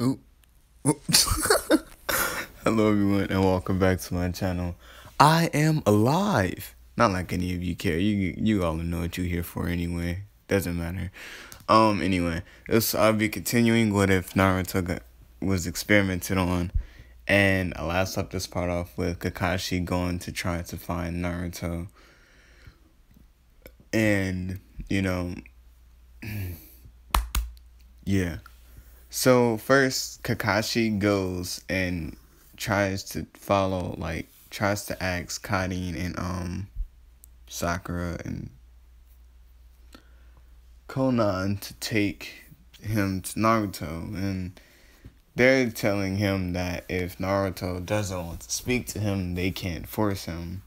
Oop. Oop. Hello everyone and welcome back to my channel. I am alive. Not like any of you care. You all know what you're here for anyway. Doesn't matter. Anyway, I'll be continuing what if Naruto was experimented on, and I last left this part off with Kakashi going to try to find Naruto, and yeah. So first, Kakashi goes and tries to ask Karin and Sakura and Konan to take him to Naruto, and they're telling him that if Naruto doesn't want to speak to him, they can't force him.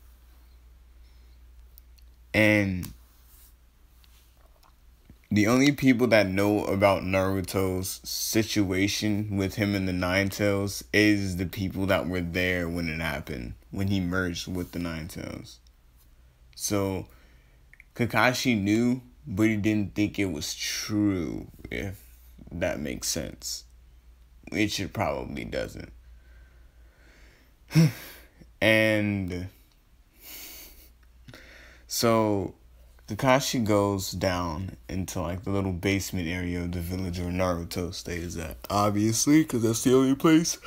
And the only people that know about Naruto's situation with him and the Nine Tails is the people that were there when it happened, when he merged with the Nine Tails. So Kakashi knew, but he didn't think it was true, if that makes sense. Which it probably doesn't. And so Kakashi goes down into like the little basement area of the village where Naruto stays at. Obviously, because that's the only place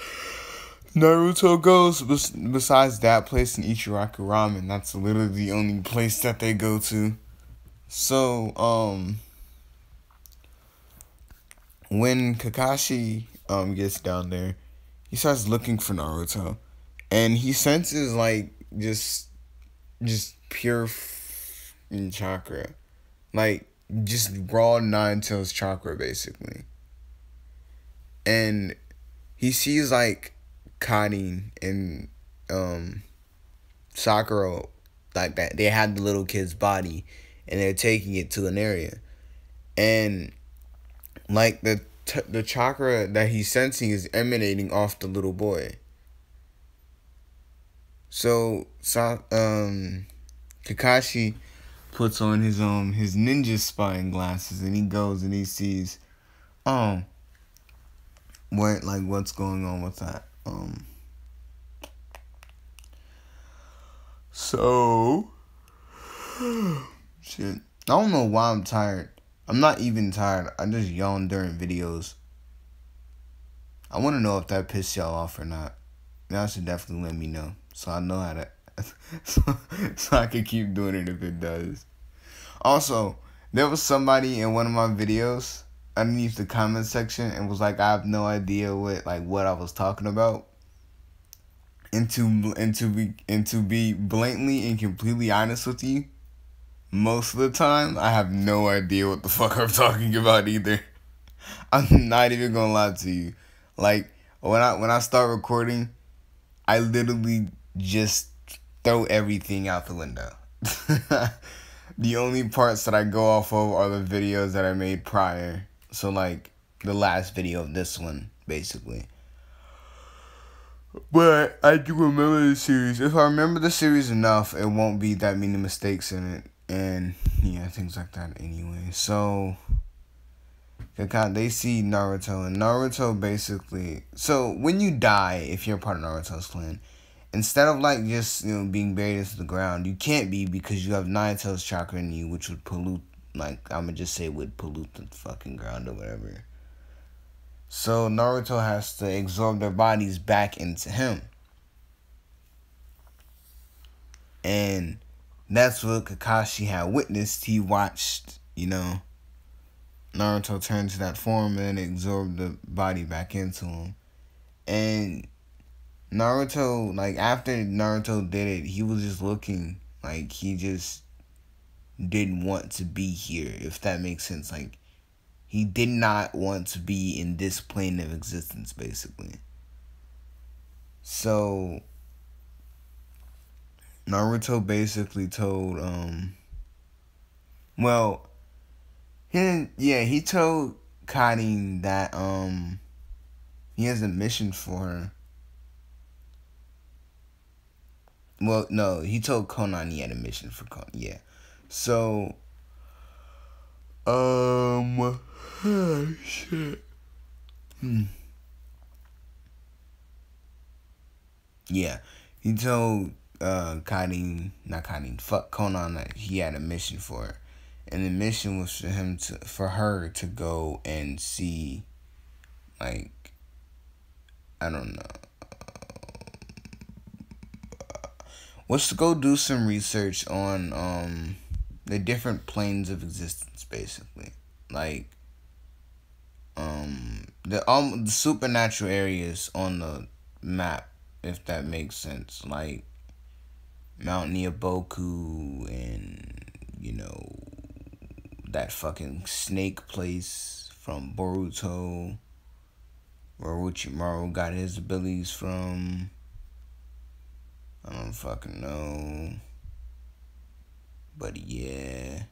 Naruto goes. Besides that place in Ichiraki Ramen, that's literally the only place that they go to. So, when Kakashi gets down there, he starts looking for Naruto, and he senses like just pure chakra, like just raw Nine Tails chakra basically, and he sees like Karin and Sakura, like that they had the little kid's body, and they're taking it to an area, and like the chakra that he's sensing is emanating off the little boy. So Kakashi puts on his ninja spying glasses, and he goes and he sees what's going on with that. So shit. I don't know why I'm tired. I'm not even tired. I just yawn during videos. I want to know if that pissed y'all off or not. Y'all should definitely let me know, so I know how to so I can keep doing it if it does. Also, there was somebody in one of my videos underneath the comment section and was like, I have no idea what I was talking about. And to be blatantly and completely honest with you, most of the time I have no idea what the fuck I'm talking about either. I'm not even gonna lie to you. Like when I start recording, I literally just throw everything out the window. The only parts that I go off of are the videos that I made prior. So like the last video of this one, basically. But I do remember the series. If I remember the series enough, it won't be that many mistakes in it. And yeah, things like that anyway. So they see Naruto, and Naruto basically, so when you die, if you're a part of Naruto's clan, instead of like just being buried into the ground, you can't be, because you have Nine Tails chakra in you, which would pollute, like I'ma just say would pollute the fucking ground or whatever. So Naruto has to absorb their bodies back into him. And that's what Kakashi had witnessed. He watched, Naruto turn to that form and absorb the body back into him. And Naruto, like after Naruto did it, he was just looking like he just didn't want to be here, if that makes sense. Like he did not want to be in this plane of existence, basically. So Naruto basically told he told Karin that he has a mission for her. Well, no, he told Konan he had a mission for Konan. Yeah. So shit. Yeah, he told fuck Conan that he had a mission for her. And the mission was for her to go and see, like, I don't know, was to go do some research on the different planes of existence, basically, like the supernatural areas on the map, if that makes sense, like Mount Niaboku and that fucking snake place from Boruto, where Orochimaru got his abilities from. I don't fucking know. But yeah.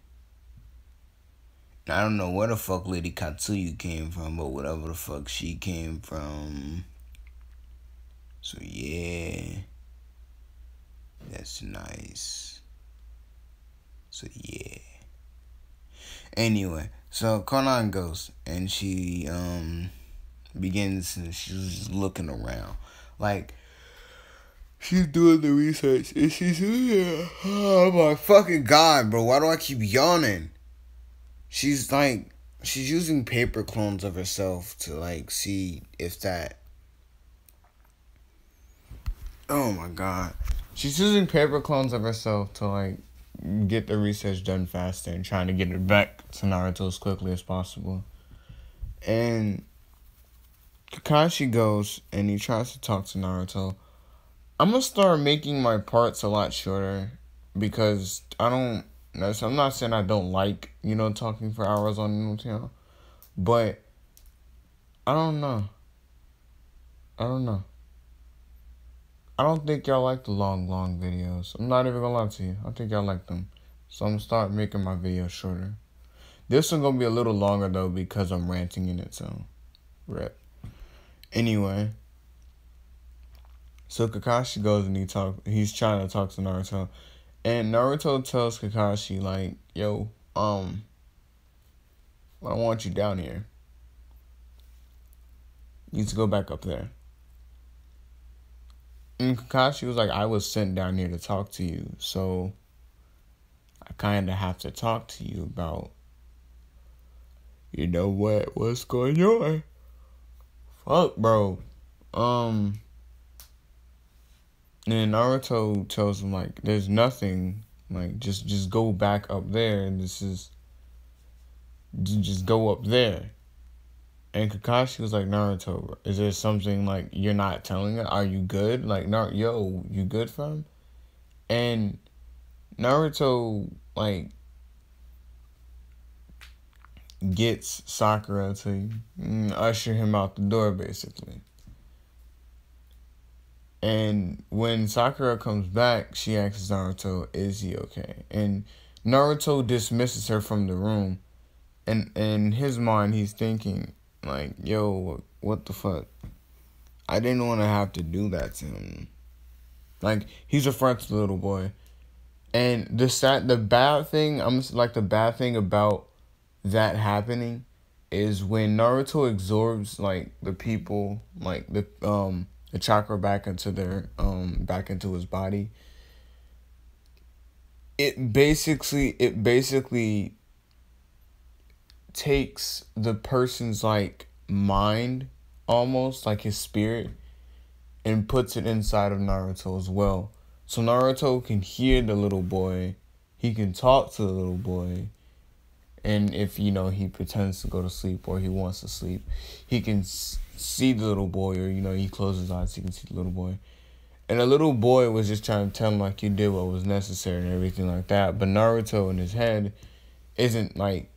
I don't know where the fuck Lady Katsuyu came from, but whatever the fuck she came from. So yeah. That's nice. So yeah. Anyway, so Conan goes and she begins, and she's just looking around. Like, she's doing the research and she's oh my fucking god, bro, why do I keep yawning? She's using paper clones of herself to like see if that, oh my god. She's using paper clones of herself to like get the research done faster and trying to get it back to Naruto as quickly as possible. And Kakashi goes and he tries to talk to Naruto. I'm gonna start making my parts a lot shorter because I'm not saying I don't like, talking for hours on Naruto, but I don't know. I don't think y'all like the long videos. I'm not even gonna lie to you. I think y'all like them. So I'm gonna start making my videos shorter. This one gonna be a little longer though because I'm ranting in it, so rip. Anyway. So Kakashi goes and he's trying to talk to Naruto. And Naruto tells Kakashi, like, yo, I don't want you down here. You need to go back up there. And Kakashi was like, I was sent down here to talk to you, so I kind of have to talk to you about, what's going on? Fuck, bro. And Naruto tells him, like, there's nothing, like, just go back up there, and just go up there. And Kakashi was like, Naruto, is there something, like, you're not telling us? Are you good? Like, yo, you good, fam? And Naruto, like, gets Sakura to usher him out the door, basically. And when Sakura comes back, she asks Naruto, is he okay? And Naruto dismisses her from the room. And in his mind, he's thinking, like, yo, what the fuck? I didn't want to have to do that to him. Like, he's a friend to the little boy. And the bad thing about that happening is when Naruto absorbs, like, the people, like, the chakra back into his body, it basically takes the person's, like, mind, almost like his spirit, and puts it inside of Naruto as well. So Naruto can hear the little boy, he can talk to the little boy, and if, he pretends to go to sleep or he wants to sleep, he can see the little boy, or, he closes his eyes, he can see the little boy. And the little boy was just trying to tell him, like, you did what was necessary and everything like that. But Naruto in his head isn't, like,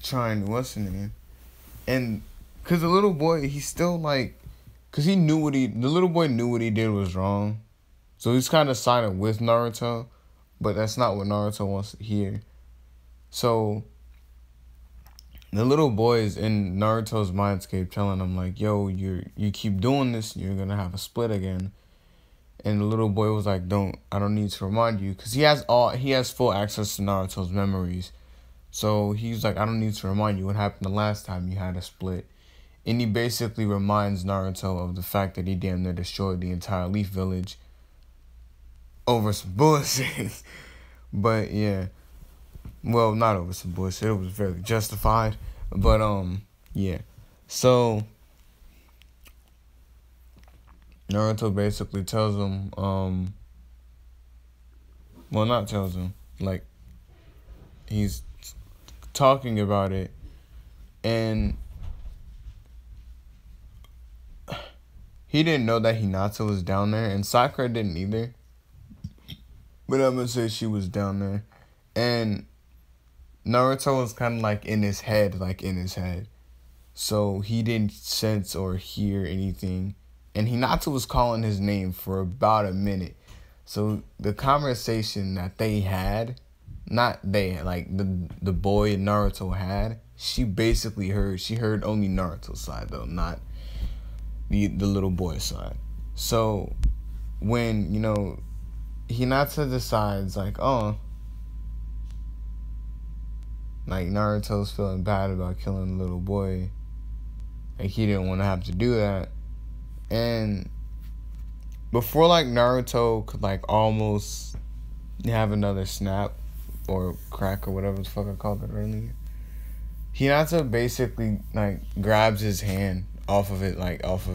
trying to, what's the name? And, because the little boy, he's still, like, because the little boy knew what he did was wrong. So he's kind of siding with Naruto, but that's not what Naruto wants to hear. So the little boy is in Naruto's mindscape telling him, like, yo, you keep doing this, you're going to have a split again. And the little boy was like, I don't need to remind you, because he has full access to Naruto's memories. So he's like, I don't need to remind you what happened the last time you had a split. And he basically reminds Naruto of the fact that he damn near destroyed the entire Leaf Village over some bullshit. But yeah. Well, not over some bullshit. It was very justified. But yeah. So Naruto basically tells him, well, not tells him, like, he's talking about it, and he didn't know that Hinata was down there, and Sakura didn't either. But I'm gonna say she was down there, and Naruto was kind of like in his head, so he didn't sense or hear anything. And Hinata was calling his name for about a minute. So the conversation that they had, not they, like the boy Naruto had, she basically heard. She heard only Naruto's side though, not the little boy's side. So when, Hinata decides like, oh, like Naruto's feeling bad about killing the little boy. Like he didn't want to have to do that. And before like Naruto could like almost have another snap or crack or whatever the fuck I called it earlier, Hinata basically like grabs his hand off of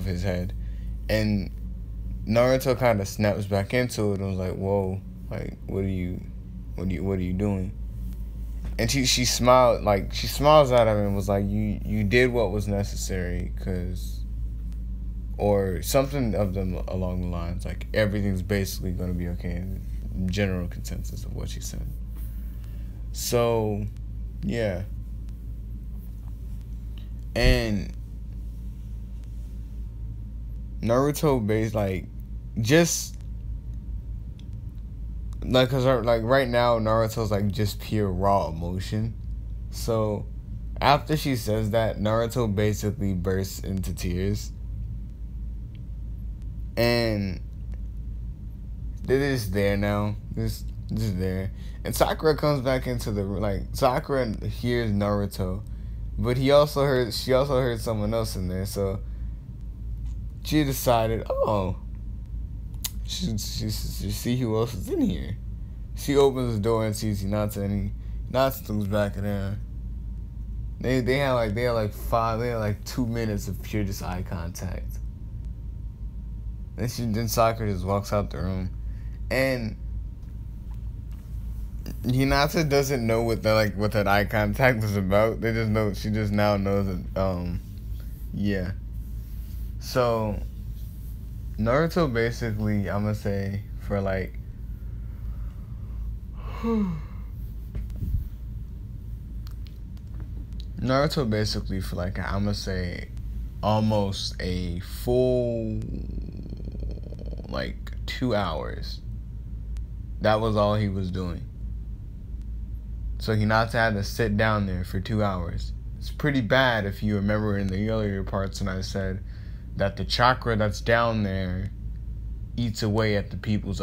his head, and Naruto kind of snaps back into it and was like, "Whoa, like what are you doing?" And she smiled, like she smiles at him and was like, "You did what was necessary, or something of them along the lines, like everything's basically gonna be okay." General consensus of what she said. So, yeah. And Naruto cause like right now Naruto's like just pure raw emotion. So after she says that, Naruto basically bursts into tears. And they're just there now. Just there. And Sakura comes back into the room. Like Sakura hears Naruto, but she also heard someone else in there. So she decided, oh, she see who else is in here. She opens the door and sees Hinata, and Hinata comes back in there. They had like 2 minutes of pure just eye contact. Then Sakura just walks out the room, and Hinata doesn't know what that eye contact was about. They just know, she just now knows that yeah. So Naruto basically, I'm gonna say for like Naruto basically for like, I'm gonna say almost a full like 2 hours. That was all he was doing. So Hinata had to sit down there for 2 hours. It's pretty bad if you remember in the earlier parts when I said that the chakra that's down there eats away at the people's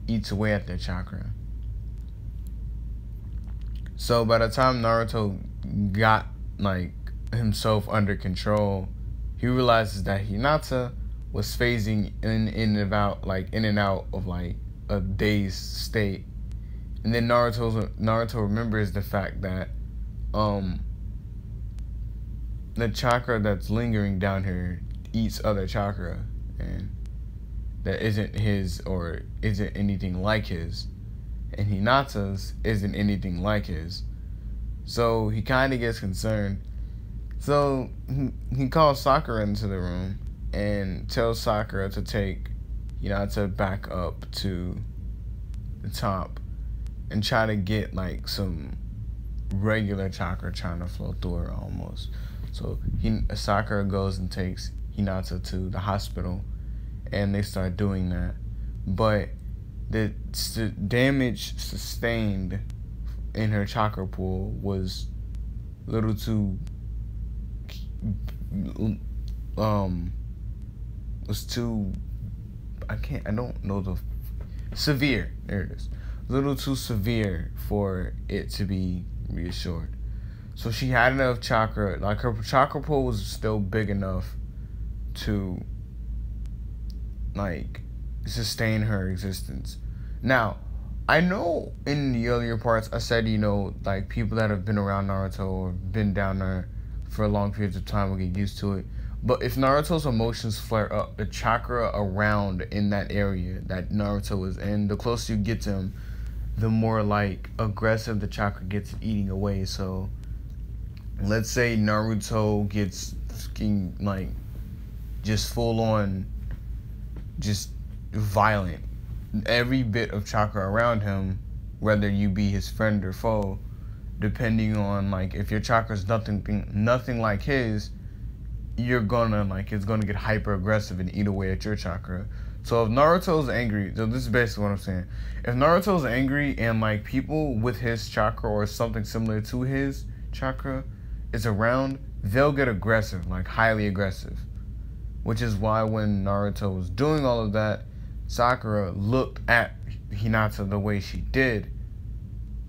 eats away at their chakra. So by the time Naruto got like himself under control, he realizes that Hinata was phasing in and out of like a dazed state. And then Naruto remembers the fact that the chakra that's lingering down here eats other chakra, and that isn't his or isn't anything like his, and Hinata's isn't anything like his. So he kind of gets concerned. So he calls Sakura into the room and tells Sakura to take Hinata back up to the top and try to get like some regular chakra trying to flow through her almost. So Sakura goes and takes Hinata to the hospital, and they start doing that. But the damage sustained in her chakra pool was little too severe. There it is. A little too severe for it to be reassured. So she had enough chakra, like her chakra pool was still big enough to like sustain her existence. Now, I know in the earlier parts I said, like people that have been around Naruto or been down there for long periods of time will get used to it. But if Naruto's emotions flare up, the chakra around in that area that Naruto is in, the closer you get to him, the more like aggressive the chakra gets eating away. So let's say Naruto gets fucking like just full on just violent. Every bit of chakra around him, whether you be his friend or foe, depending on like if your chakra's nothing like his, you're gonna like it's gonna get hyper aggressive and eat away at your chakra. So if Naruto's angry, so this is basically what I'm saying. If Naruto's angry and like people with his chakra or something similar to his chakra is around, they'll get aggressive, like highly aggressive. Which is why when Naruto was doing all of that, Sakura looked at Hinata the way she did.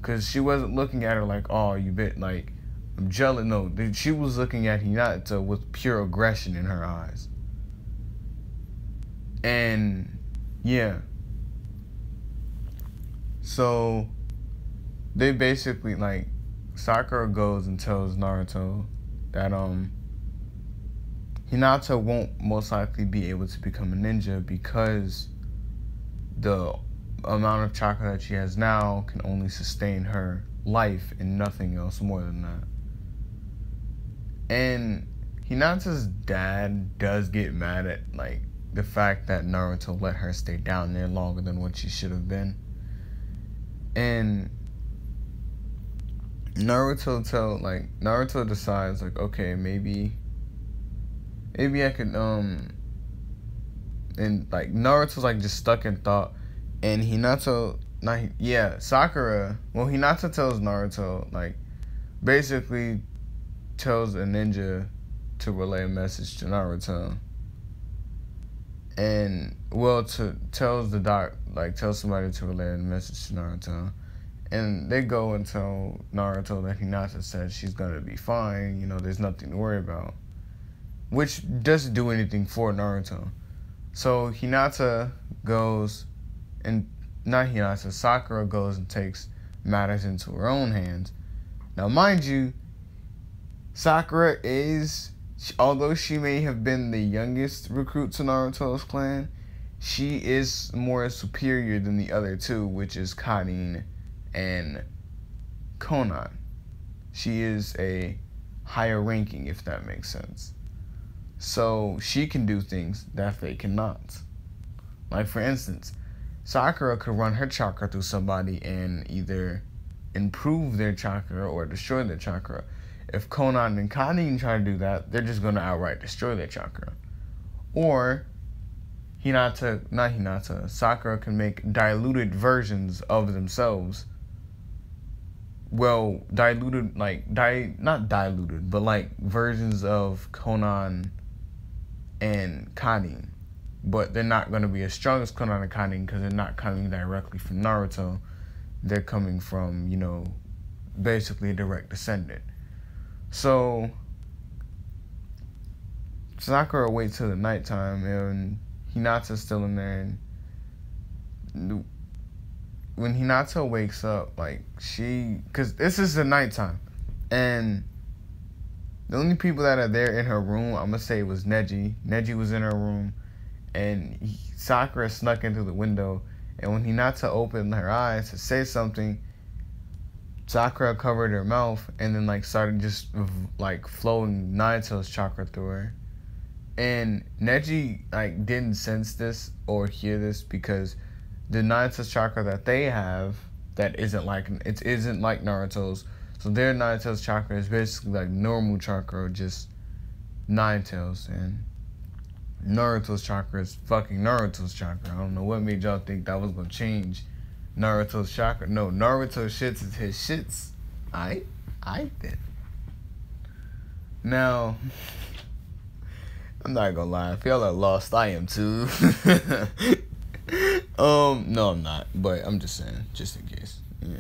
Because she wasn't looking at her like, oh, you bit like, I'm jealous. No, she was looking at Hinata with pure aggression in her eyes. And, yeah. So, they basically, like, Sakura goes and tells Naruto that, Hinata won't most likely be able to become a ninja because the amount of chakra that she has now can only sustain her life and nothing else more than that. And Hinata's dad does get mad at like the fact that Naruto let her stay down there longer than what she should have been. And Naruto decides like, okay, maybe I could and like Naruto's like just stuck in thought, and Sakura, well, Hinata tells Naruto, like basically tells a ninja to relay a message to Naruto. And tells somebody to relay a message to Naruto. And they go and tell Naruto that Hinata said she's gonna be fine, there's nothing to worry about. Which doesn't do anything for Naruto. So Sakura goes and takes matters into her own hands. Now mind you, Sakura is, although she may have been the youngest recruit to Naruto's clan, she is more superior than the other two, which is Karin and Konan. She is a higher ranking, if that makes sense. So she can do things that they cannot. Like for instance, Sakura could run her chakra through somebody and either improve their chakra or destroy their chakra. If Konan and Karin try to do that, they're just going to outright destroy their chakra. Or Sakura can make diluted versions of themselves. Well, diluted, not diluted, but like versions of Konan and Karin. But they're not going to be as strong as Konan and Karin because they're not coming directly from Naruto. They're coming from, basically a direct descendant. So, Sakura waits till the nighttime, and Hinata's still in there. And when Hinata wakes up, because this is the nighttime, and the only people that are there in her room, I'm gonna say it was Neji. Neji was in her room, and Sakura snuck into the window. And when Hinata opened her eyes to say something, Sakura covered her mouth and then started just flowing Nagato's chakra through her. And Neji didn't sense this or hear this because the Nagato's chakra that they have that isn't like Naruto's. So their Nagato's chakra is basically like normal chakra, just Nagato's, and Naruto's chakra is fucking Naruto's chakra. I don't know what made y'all think that was gonna change Naruto's chakra. No, Naruto's shits is his shits. I then. Now, I'm not gonna lie. If y'all are lost, I am too. No, I'm not. But I'm just saying, just in case. Yeah.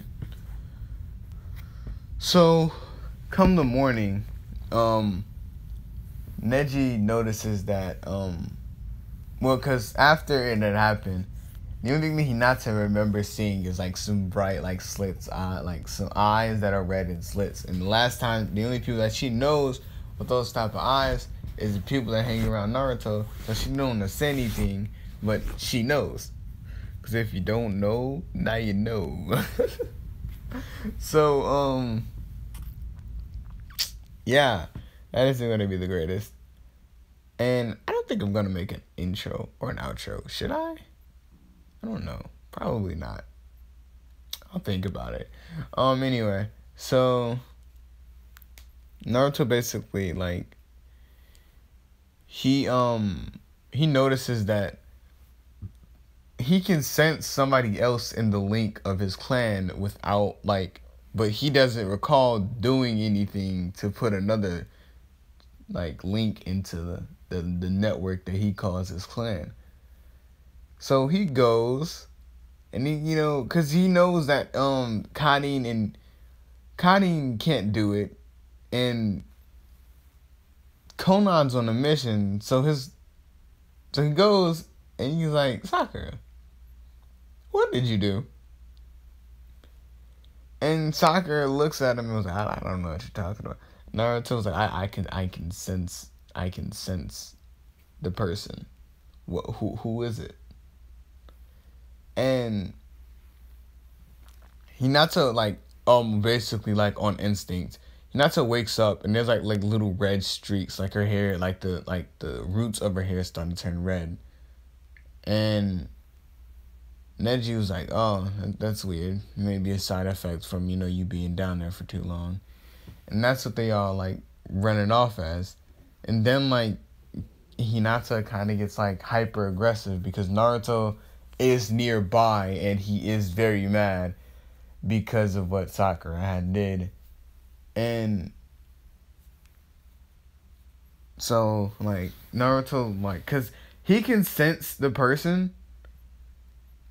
So, come the morning, Neji notices that Well, because after it had happened, the only thing that Hinata remembers seeing is like some bright like slits, like some eyes that are red and slits. And the last time, the only people that she knows with those type of eyes is the people that hang around Naruto. So she don't say anything, but she knows. Because if you don't know, now you know. So, yeah, that isn't going to be the greatest. And I don't think I'm going to make an intro or an outro. Should I? I don't know. Probably not. I'll think about it. Anyway, so Naruto basically like he notices that he can sense somebody else in the link of his clan without like, but he doesn't recall doing anything to put another like link into the network that he calls his clan. So he goes, and he, you know, cause he knows that Karin can't do it, and Conan's on a mission. So he goes and he's like, Sakura, what did you do? And Sakura looks at him and was like, I don't know what you're talking about. Naruto's like, I can sense the person. Who is it? And Hinata like basically like on instinct, Hinata wakes up and there's like little red streaks, like her hair, like the roots of her hair starting to turn red. And Neji was like, oh, that's weird. Maybe a side effect from, you know, you being down there for too long. And that's what they all like running off as. And then like Hinata kind of gets like hyper aggressive because Naruto is nearby and he is very mad because of what Sakura had did. And so like Naruto, like, cause he can sense the person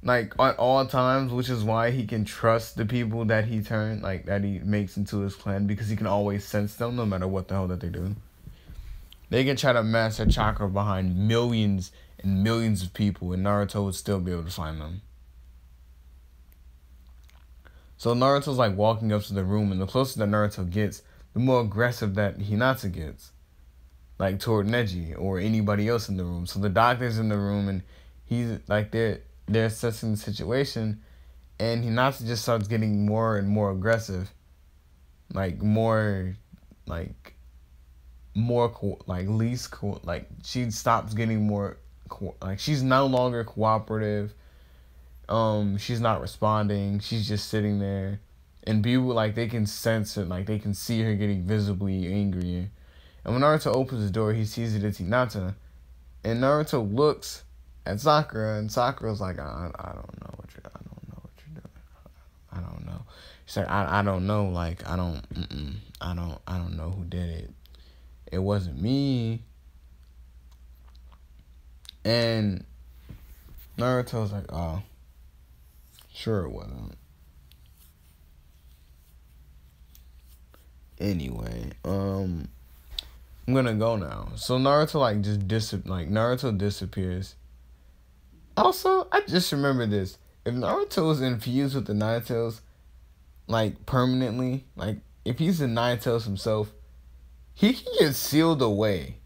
like at all times, which is why he can trust the people that he that he makes into his clan, because he can always sense them no matter what the hell that they do. They can try to master chakra behind millions and millions of people, and Naruto would still be able to find them. So Naruto's like walking up to the room, and the closer that Naruto gets, the more aggressive that Hinata gets, like toward Neji or anybody else in the room. So the doctor's in the room, and he's like they're assessing the situation, and Hinata just starts getting more and more aggressive, like she stops getting more, like she's no longer cooperative. She's not responding. She's just sitting there, and people like they can sense it, like they can see her getting visibly angrier. And when Naruto opens the door, he sees it as Hinata, and Naruto looks at Sakura, and Sakura's like, I don't know what you're doing. I don't know. She's like, I don't know. Like I don't know who did it. It wasn't me. And Naruto's like, oh, sure it wasn't. Anyway, I'm gonna go now. So Naruto like just Naruto disappears. Also, I just remember this. If Naruto is infused with the Nine Tails, like permanently, like if he's the Nine Tails himself, he can get sealed away.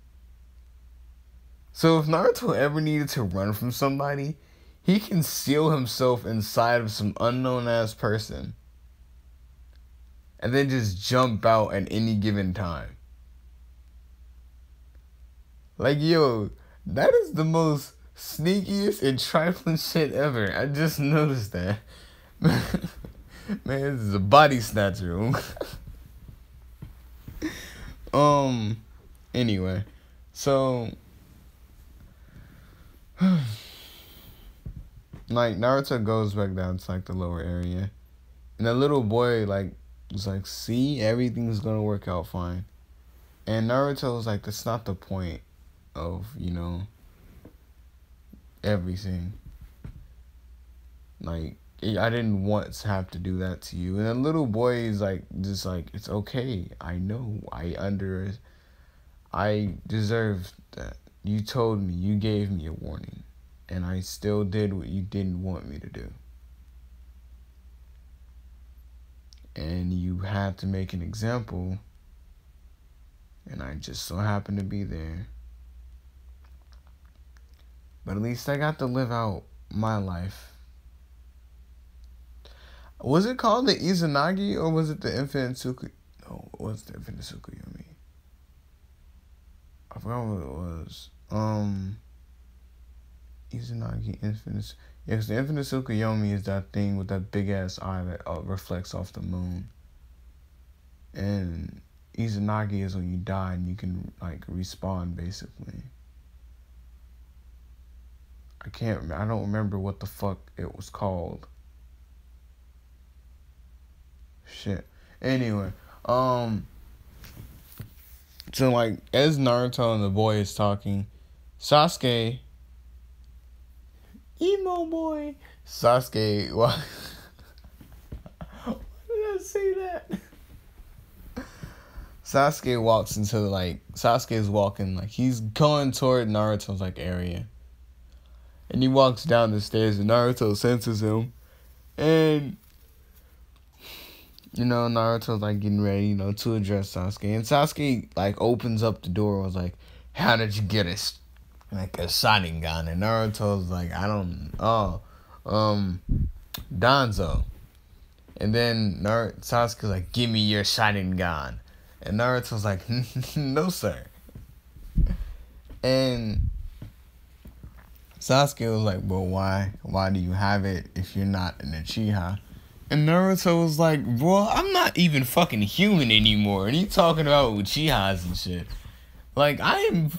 So if Naruto ever needed to run from somebody, he can seal himself inside of some unknown ass person and then just jump out at any given time. Like, yo, that is the most sneakiest and trifling shit ever. I just noticed that. Man, this is a body snatcher. Anyway, so like Naruto goes back down to like the lower area, and the little boy like was like, see, everything's gonna work out fine. And Naruto was like, that's not the point of, you know, everything. Like, I didn't want to have to do that to you. And the little boy is like, just like, it's okay. I know. I deserve that. You told me, you gave me a warning, and I still did what you didn't want me to do. And you had to make an example, and I just so happened to be there. But at least I got to live out my life. Was it called the Izanagi, or was it the Infinite Tsukuyomi? No, it was the Infinite Tsukuyomi. I forgot what it was. Izanagi Infinite. Yeah, because the Infinite Tsukuyomi is that thing with that big ass eye that reflects off the moon. And Izanagi is when you die and you can like respawn basically. I don't remember what the fuck it was called. Shit. Anyway, so like as Naruto and the boy is talking, Sasuke, emo boy, Sasuke, why did I say that? Sasuke walks into Sasuke is walking like he's going toward Naruto's like area. And he walks down the stairs and Naruto senses him. And Naruto's like getting ready, to address Sasuke. And Sasuke like opens up the door and was like, "How did you get a Sharingan?" And Naruto's like, Danzo. And then Sasuke's like, "Give me your Sharingan." And Naruto's like, "No, sir." And Sasuke was like, "Well, why? Why do you have it if you're not an Uchiha?" And Naruto was like, "Bro, I'm not even fucking human anymore. And you talking about Uchihas and shit. Like, I am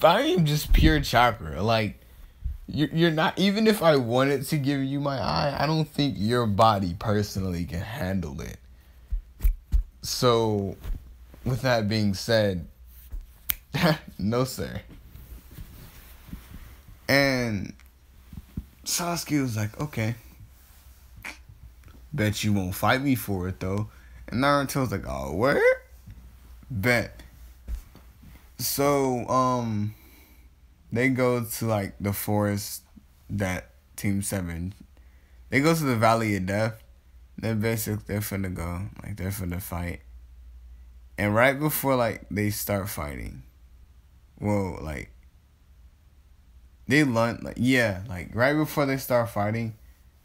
just pure chakra. Like, you're not, even if I wanted to give you my eye, I don't think your body personally can handle it." So, with that being said, no, sir. And Sasuke was like, "Okay. Bet you won't fight me for it, though." And Naruto's like, "Oh, where?" Bet. So, they go to, like, the forest that Team 7... They go to the Valley of Death. They're finna go. Like, they're finna fight. And right before, like, they start fighting... Well, like... They lunge... Like, yeah, like, right before they start fighting...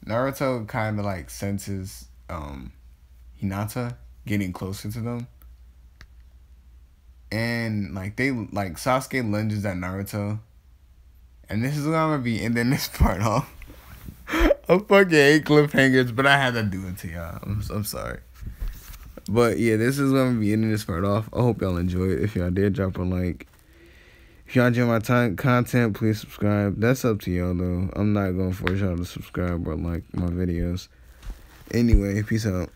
Naruto kind of like senses Hinata getting closer to them. And like Sasuke lunges at Naruto. And this is where I'm gonna be ending this part off. I fucking hate cliffhangers, but I had to do it to y'all. I'm sorry. But yeah, this is where I'm gonna be ending this part off. I hope y'all enjoy it. If y'all did, drop a like. If y'all enjoy my content, please subscribe. That's up to y'all, though. I'm not going to force y'all to subscribe or like my videos. Anyway, peace out.